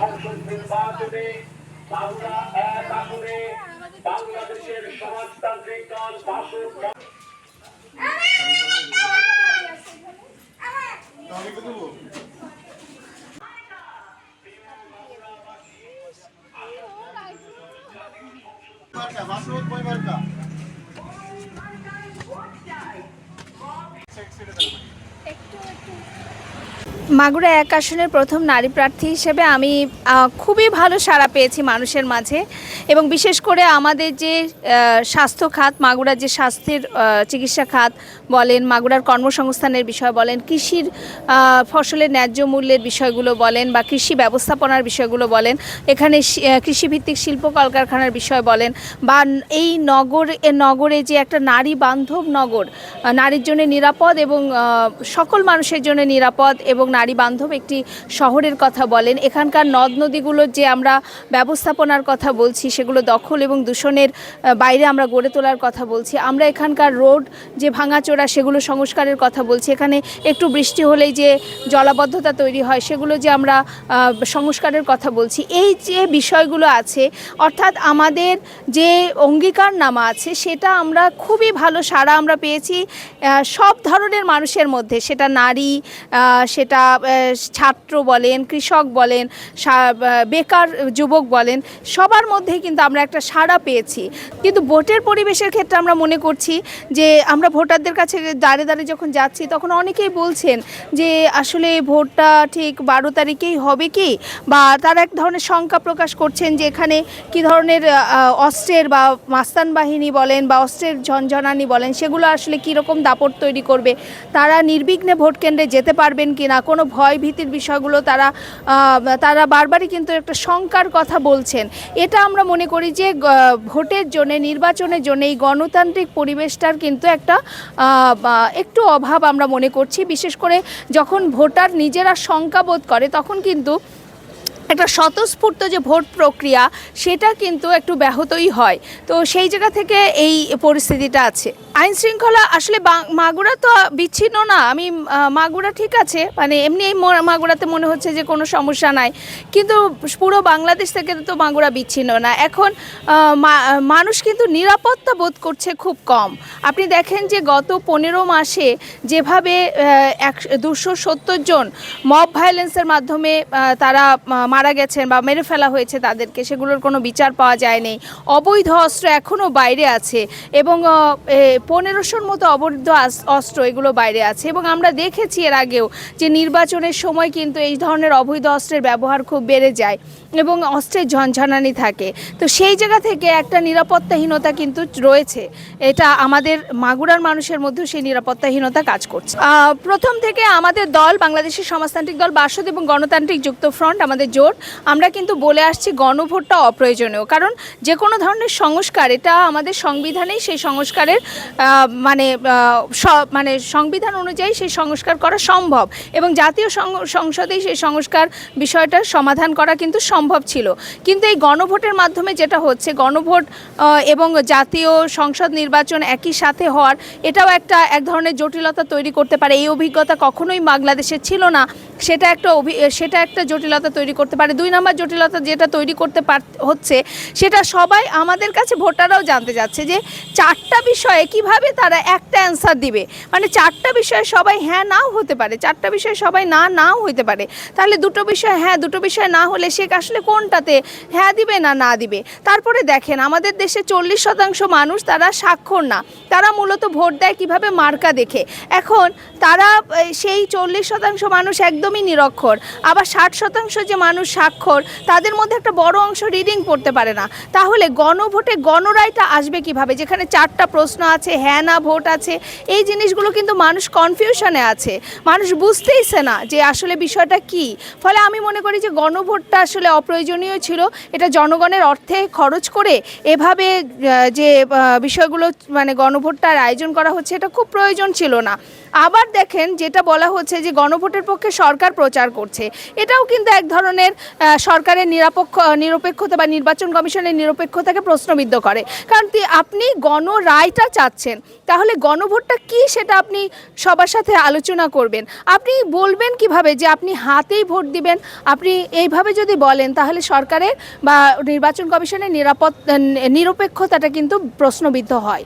সংসদ নির্বাচনে বাংলা এক আসনে বাংলাদেশের সমাজতান্ত্রিক দল বাসদ মাগুরা এক আসনের প্রথম নারী প্রার্থী হিসেবে আমি খুবই ভালো সাড়া পেয়েছি মানুষের মাঝে এবং বিশেষ করে আমাদের যে স্বাস্থ্য খাত, মাগুরার যে স্বাস্থ্যের চিকিৎসা খাত বলেন, মাগুরার কর্মসংস্থানের বিষয় বলেন, কৃষির ফসলের ন্যায্য মূল্যের বিষয়গুলো বলেন বা কৃষি ব্যবস্থাপনার বিষয়গুলো বলেন, এখানে কৃষিভিত্তিক শিল্প কলকারখানার বিষয় বলেন বা এই নগরে যে একটা নারী বান্ধব নগর, নারীর জন্য নিরাপদ এবং সকল মানুষের জন্য নিরাপদ এবং নারী বান্ধব একটি শহরের কথা বলেন, এখানকার নদ নদীগুলোর যে আমরা ব্যবস্থাপনার কথা বলছি সেগুলো দখল এবং দূষণের বাইরে আমরা গড়ে তোলার কথা বলছি, আমরা এখানকার রোড যে ভাঙাচোরা সেগুলো সংস্কারের কথা বলছি, এখানে একটু বৃষ্টি হলেই যে জলাবদ্ধতা তৈরি হয় সেগুলো যে আমরা সংস্কারের কথা বলছি। এই যে বিষয়গুলো আছে অর্থাৎ আমাদের যে অঙ্গীকারনামা আছে সেটা আমরা খুবই ভালো সাড়া আমরা পেয়েছি সব ধরনের মানুষের মধ্যে, সেটা নারী, সেটা ছাত্র বলেন, কৃষক বলেন, বেকার যুবক বলেন, সবার মধ্যেই কিন্তু আমরা একটা সাড়া পেয়েছি। কিন্তু ভোটের পরিবেশের ক্ষেত্রে আমরা মনে করছি যে আমরা ভোটারদের কাছে দাঁড়িয়ে দাঁড়িয়ে যখন যাচ্ছি তখন অনেকেই বলছেন যে আসলে ভোটটা ঠিক 12 তারিখেই হবে কি, বা তারা এক ধরনের শঙ্কা প্রকাশ করছেন যে এখানে কী ধরনের অস্ত্রের বা মাস্তান বাহিনী বলেন বা অস্ত্রের ঝনঝনানি বলেন সেগুলো আসলে কীরকম দাপট তৈরি করবে, তারা নির্বিঘ্নে ভোট কেন্দ্রে যেতে পারবেন কি না, কোনো ভয় ভীতির বিষয়গুলো তারা বারবারই কিন্তু একটা শঙ্কার কথা বলছেন। এটা আমরা মনে করি যে ভোটের জন্য, নির্বাচনের জন্য এই গণতান্ত্রিক পরিবেশটার কিন্তু একটু অভাব আমরা মনে করছি। বিশেষ করে যখন ভোটার নিজেরা শঙ্কা বোধ করে তখন কিন্তু একটা স্বতঃস্ফূর্ত যে ভোট প্রক্রিয়া সেটা কিন্তু একটু ব্যাহতই হয়। তো সেই জায়গা থেকে এই পরিস্থিতিটা আছে। আইন শৃঙ্খলা আসলে মাগুরা তো বিচ্ছিন্ন না, আমি মাগুরা ঠিক আছে, মানে এমনি মাগুরাতে মনে হচ্ছে যে কোনো সমস্যা নাই, কিন্তু পুরো বাংলাদেশ থেকে তো মাগুরা বিচ্ছিন্ন না। এখন মানুষ কিন্তু নিরাপত্তা বোধ করছে খুব কম। আপনি দেখেন যে গত 15 মাসে যেভাবে 270 জন মব ভায়োলেন্সের মাধ্যমে তারা মারা গেছেন বা মেরে ফেলা হয়েছে তাদেরকে, সেগুলোর কোনো বিচার পাওয়া যায়নি। অবৈধ অস্ত্র এখনও বাইরে আছে এবং 1500-র মতো অবৈধ অস্ত্র এগুলো বাইরে আছে এবং আমরা দেখেছি এর আগেও যে নির্বাচনের সময় কিন্তু এই ধরনের অবৈধ অস্ত্রের ব্যবহার খুব বেড়ে যায় এবং অস্ত্রের ঝনঝনানি থাকে। তো সেই জায়গা থেকে একটা নিরাপত্তাহীনতা কিন্তু রয়েছে, এটা আমাদের মাগুরার মানুষের মধ্যেও সেই নিরাপত্তাহীনতা কাজ করছে। প্রথম থেকে আমাদের দল, বাংলাদেশের সমাজতান্ত্রিক দল বাসদ এবং গণতান্ত্রিক যুক্ত ফ্রন্ট, আমাদের জোট, আমরা কিন্তু বলে আসছি গণভোটটা অপ্রয়োজনীয়, কারণ যে কোনো ধরনের সংস্কার এটা আমাদের সংবিধানেই সেই সংস্কারের মানে সংবিধান অনুযায়ী সেই সংস্কার করা সম্ভব এবং জাতীয় সংসদেই সেই সংস্কার বিষয়টার সমাধান করা কিন্তু সম্ভব ছিল। কিন্তু এই গণভোটের মাধ্যমে যেটা হচ্ছে, গণভোট এবং জাতীয় সংসদ নির্বাচন একই সাথে হওয়ার এটাও এক ধরনের জটিলতা তৈরি করতে পারে। এই অভিজ্ঞতা কখনোই বাংলাদেশের ছিল না, সেটা একটা জটিলতা তৈরি করতে পারে। 2 নম্বর জটিলতা যেটা তৈরি করতে হচ্ছে সেটা সবাই আমাদের কাছে ভোটাররাও জানতে যাচ্ছে যে 4টা বিষয়ে কিভাবে তারা একটা অ্যান্সার দিবে, মানে 4টা বিষয়ে সবাই হ্যাঁ নাও হতে পারে, 4টা বিষয়ে সবাই নাও হতে পারে, তাহলে 2টো বিষয় হ্যাঁ, 2টো বিষয় না হলে সে আসলে কোনটাতে হ্যাঁ দিবে না দিবে। তারপরে দেখেন আমাদের দেশে 40% মানুষ তারা স্বাক্ষর না, তারা মূলত ভোট দেয় কিভাবে, মার্কা দেখে। এখন তারা সেই 40% মানুষ একদমই নিরক্ষর, আবার 60% যে মানুষ স্বাক্ষর তাদের মধ্যে একটা বড় অংশ রিডিং পড়তে পারে না। তাহলে গণভোটে গণরায়টা আসবে কিভাবে, যেখানে 4টা প্রশ্ন আছে, হ্যাঁ না ভোট আছে, এই জিনিসগুলো কিন্তু মানুষ কনফিউশনে আছে, মানুষ বুঝতেইছে না যে আসলে বিষয়টা কি। ফলে আমি মনে করি যে গণভোটটা আসলে অপ্রয়োজনীয় ছিল, এটা জনগণের অর্থে খরচ করে এভাবে যে বিষয়গুলো মানে গণভোটটার আয়োজন করা হচ্ছে এটা খুব প্রয়োজন ছিল না। আবার দেখেন যেটা বলা হচ্ছে যে গণভোটের পক্ষে সরকার প্রচার করছে, এটাও কিন্তু এক ধরনের সরকারের নিরপেক্ষতা বা নির্বাচন কমিশনের নিরপেক্ষতাকে প্রশ্নবিদ্ধ করে। কারণ আপনি গণরায়টা চাচ্ছেন, তাহলে গণভোটটা কি সেটা আপনি সবার সাথে আলোচনা করবেন। আপনি বলবেন কিভাবে যে আপনি হাতেই ভোট দিবেন? আপনি এইভাবে যদি বলেন তাহলে সরকারের বা নির্বাচন কমিশনের নিরপেক্ষতাটা কিন্তু প্রশ্নবিদ্ধ হয়।